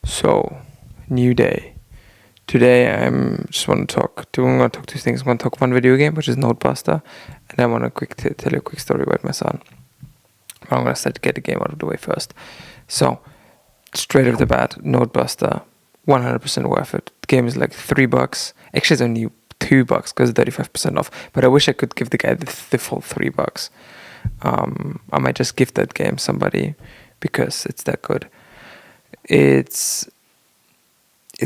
So, new day. Today I'm just want to talk. I'm going to talk two things. I'm going to talk one video game, which is Nodebuster, and I want to tell you a quick story about my son. I'm going to get the game out of the way first. So, straight off the bat, Nodebuster, 100% worth it. The game is like $3. Actually, it's only $2 because it's 35% off. But I wish I could give the guy the full $3. I might just gift that game somebody because it's that good. It's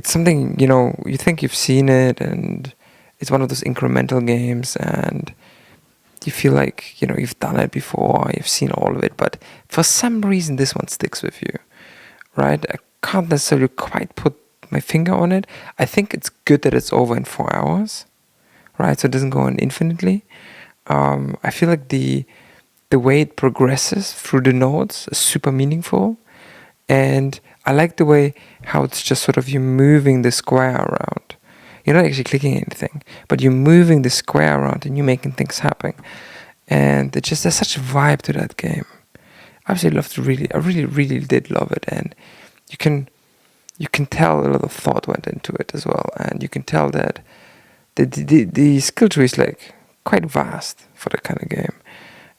something, you think you've seen it, and it's one of those incremental games, and you feel like, you've done it before, you've seen all of it, but for some reason this one sticks with you, right? I can't necessarily quite put my finger on it. I think it's good that it's over in 4 hours, right? So it doesn't go on infinitely. I feel like the way it progresses through the nodes is super meaningful, and I like the way how it's just sort of you moving the square around. You're not actually clicking anything, but you're moving the square around and you're making things happen. And there's such a vibe to that game. I absolutely I really did love it. And you can tell a lot of thought went into it as well. And you can tell that the skill tree is like quite vast for that kind of game.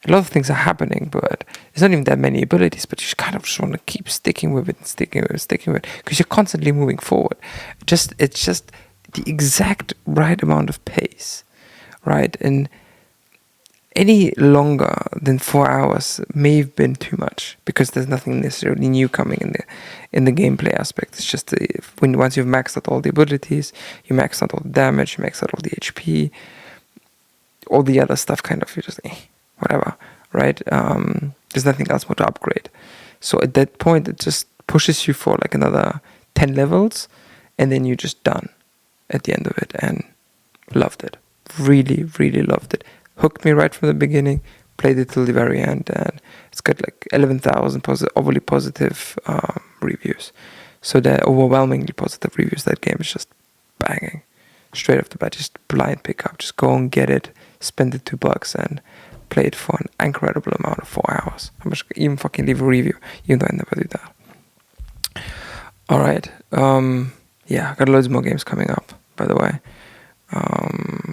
A lot of things are happening, but there's not even that many abilities, but you kind of just want to keep sticking with it, because you're constantly moving forward. It's just the exact right amount of pace, right? And any longer than 4 hours may have been too much, because there's nothing necessarily new coming in the gameplay aspect. It's just once you've maxed out all the abilities, you maxed out all the damage, you maxed out all the HP, all the other stuff kind of, you're just whatever, right? There's nothing else more to upgrade. So at that point, it just pushes you for like another 10 levels, and then you're just done at the end of it, and loved it. Really loved it. Hooked me right from the beginning, played it till the very end, and it's got like 11,000 overly positive reviews. So the overwhelmingly positive reviews, that game is just banging. Straight off the bat, just blind pickup. Just go and get it, spend the $2 and play it for an incredible amount of 4 hours. I'm just even fucking leave a review, even though I never do that. Alright, yeah, got loads more games coming up, by the way.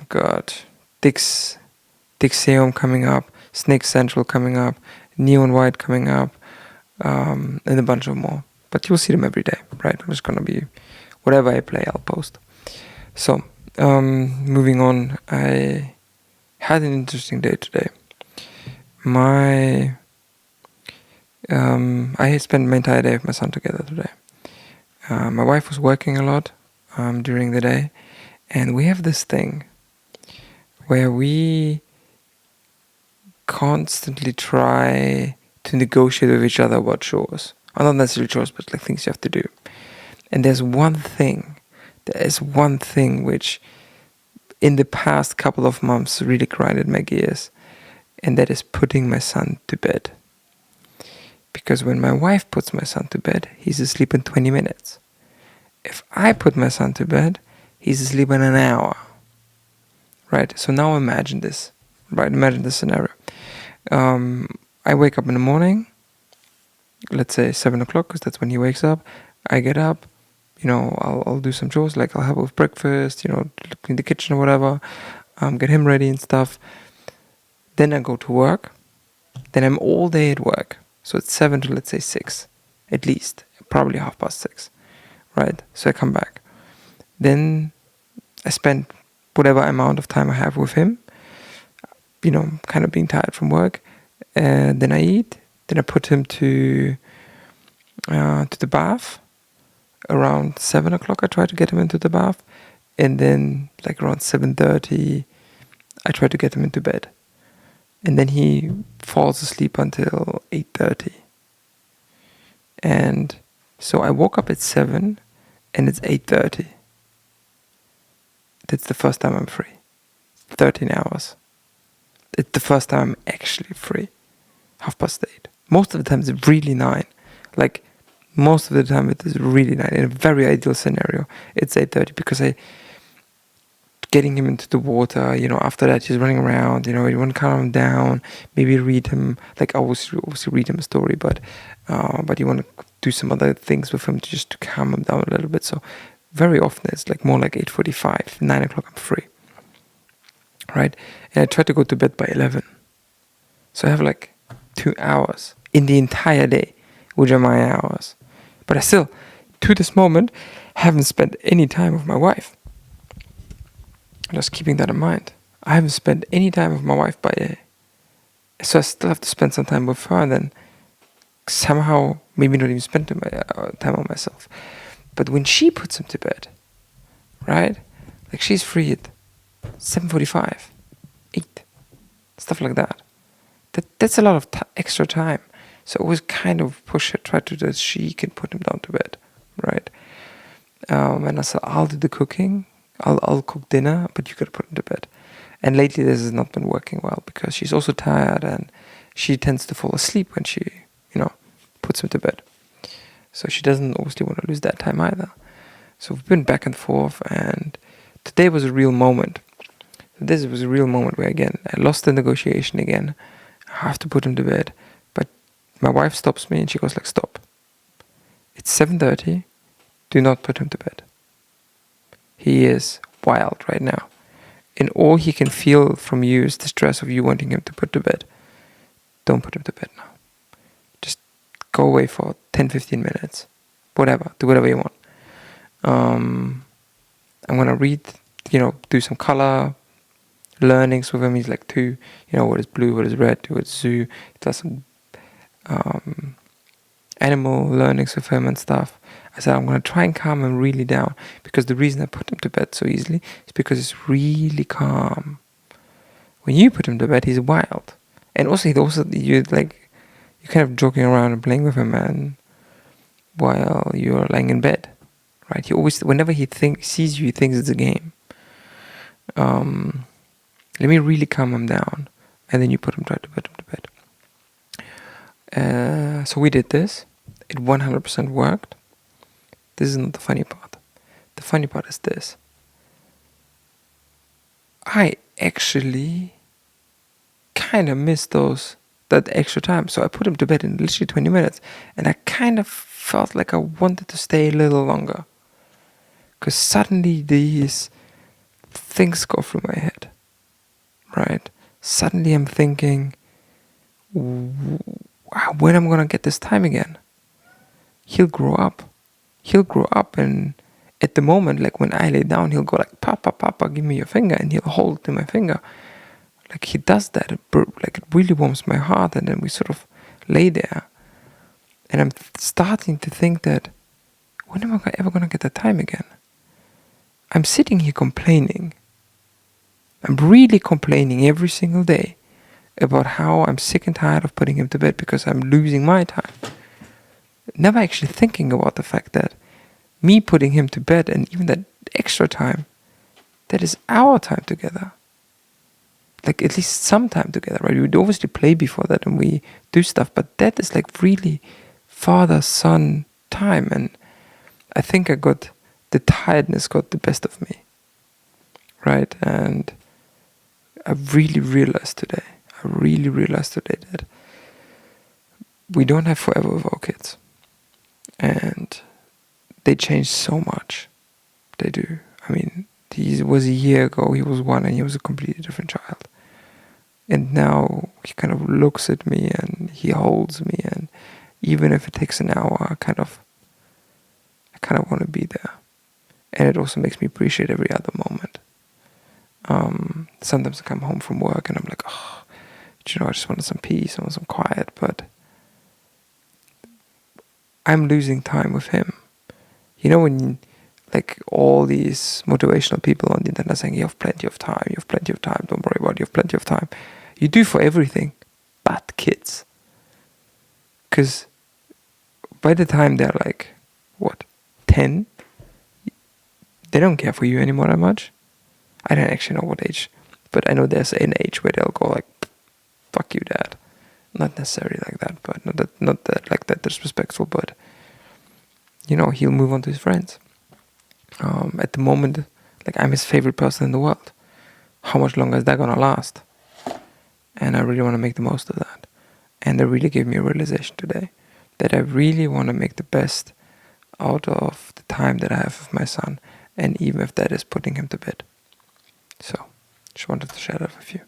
Got Dixiom coming up, Snake Central coming up, Neon White coming up, and a bunch of more. But you'll see them every day, right? I'm just gonna be, whatever I play, I'll post. So, moving on, I had an interesting day today. I spent my entire day with my son together today. My wife was working a lot during the day, and we have this thing where we constantly try to negotiate with each other about chores. Or not necessarily chores, but like things you have to do. And there is one thing which in the past couple of months really grinded my gears, and that is putting my son to bed. Because when my wife puts my son to bed, he's asleep in 20 minutes. If I put my son to bed, he's asleep in an hour. Right? So now imagine this. Right? Imagine this scenario. I wake up in the morning, let's say 7 o'clock, because that's when he wakes up. I get up, I'll do some chores, like I'll help with breakfast, clean the kitchen or whatever, get him ready and stuff. Then I go to work. Then I'm all day at work. So it's 7 to, let's say, 6, at least, probably 6:30, right? So I come back. Then I spend whatever amount of time I have with him, kind of being tired from work. Then I eat. Then I put him to the bath. Around 7 o'clock, I try to get him into the bath. And then, like around 7:30, I try to get him into bed. And then he falls asleep until 8:30. And so I woke up at 7, and it's 8:30. That's the first time I'm free. 13 hours. It's the first time I'm actually free. 8:30. Most of the time it's really 9. Like, most of the time it is really 9. In a very ideal scenario, it's 8:30, because getting him into the water, after that he's running around, you want to calm him down, maybe read him, like obviously read him a story, but you want to do some other things with him just to calm him down a little bit. So very often it's like more like 8:45, 9 o'clock I'm free, right? And I try to go to bed by 11. So I have like 2 hours in the entire day, which are my hours. But I still, to this moment, haven't spent any time with my wife. Just keeping that in mind. I haven't spent any time with my wife so I still have to spend some time with her, and then somehow maybe not even spend time on myself. But when she puts him to bed, right? Like she's free at 7:45, 8, stuff like that. That's a lot of extra time. So I always kind of push her, try to that she can put him down to bed, right? And I said, I'll do the cooking. I'll cook dinner, but you gotta put him to bed. And lately this has not been working well because she's also tired and she tends to fall asleep when she, puts him to bed. So she doesn't obviously want to lose that time either. So we've been back and forth, and today was a real moment. This was a real moment where, again, I lost the negotiation again. I have to put him to bed. But my wife stops me and she goes like, stop. It's 7:30. Do not put him to bed. He is wild right now. And all he can feel from you is the stress of you wanting him to put to bed. Don't put him to bed now. Just go away for 10, 15 minutes. Whatever. Do whatever you want. I'm going to read, do some color learnings with him. He's like 2. What is blue, what is red, what is zoo. He does some animal learnings with him and stuff. I said, I'm going to try and calm him really down, because the reason I put him to bed so easily is because it's really calm. When you put him to bed, he's wild. And also, you're kind of joking around and playing with him, and while you're lying in bed, right? He always, whenever he sees you, he thinks it's a game. Let me really calm him down, and then you try to put him to bed. So we did this. It 100% worked. This is not the funny part. The funny part is this. I actually kind of missed that extra time. So I put him to bed in literally 20 minutes, and I kind of felt like I wanted to stay a little longer, because suddenly these things go through my head, right? Suddenly I'm thinking, wow, when am I gonna get this time again? He'll grow up, and at the moment, like when I lay down, he'll go like, Papa, Papa, give me your finger, and he'll hold to my finger. Like he does that, it really warms my heart, and then we sort of lay there, and I'm starting to think that, when am I ever gonna get that time again? I'm sitting here complaining. I'm really complaining every single day about how I'm sick and tired of putting him to bed because I'm losing my time. Never actually thinking about the fact that me putting him to bed, and even that extra time, that is our time together. Like at least some time together, right? We would obviously play before that and we do stuff, but that is like really father-son time. And I think the tiredness got the best of me, right? And I really realized today that we don't have forever with our kids. And they change so much. They do. I mean, he was a year ago, he was 1, and he was a completely different child. And now he kind of looks at me and he holds me, and even if it takes an hour, I kind of want to be there. And it also makes me appreciate every other moment. Sometimes I come home from work and I'm like, I just wanted some peace, I want some quiet, but I'm losing time with him. When like all these motivational people on the internet are saying, you have plenty of time, don't worry about it, you have plenty of time. You do for everything but kids. Because by the time they're like, 10? They don't care for you anymore that much. I don't actually know what age, but I know there's an age where they'll go like, fuck you, dad. Not necessarily like that, but not that like that disrespectful, but he'll move on to his friends. At the moment, like I'm his favorite person in the world. How much longer is that gonna last? And I really want to make the most of that. And it really gave me a realization today that I really want to make the best out of the time that I have with my son, and even if that is putting him to bed. So, just wanted to share that with you.